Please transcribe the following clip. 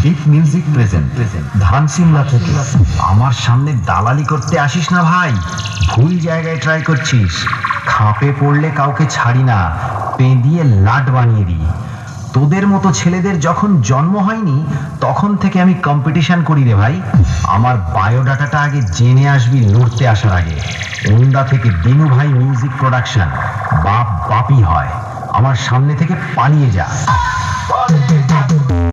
Deep music present Dhansimla থেকে। আমার সামনে দালালি করতে আসিস না ভাই, ভুল জায়গায় ট্রাই করছিস। খাপে পড়লে কাউকে ছাড়ি না, পেঁদিয়ে লাট বানিয়ে দিই। তোদের মতো ছেলেদের যখন জন্ম হয়নি তখন থেকে আমি কম্পিটিশন করি রে ভাই। আমার বায়োডাটাটা আগে জেনে আসবি লড়তে আসার আগে। ওন্দা থেকে দিনু ভাই মিউজিক প্রোডাকশন, বাপ বাপই হয়। আমার সামনে থেকে পালিয়ে যা।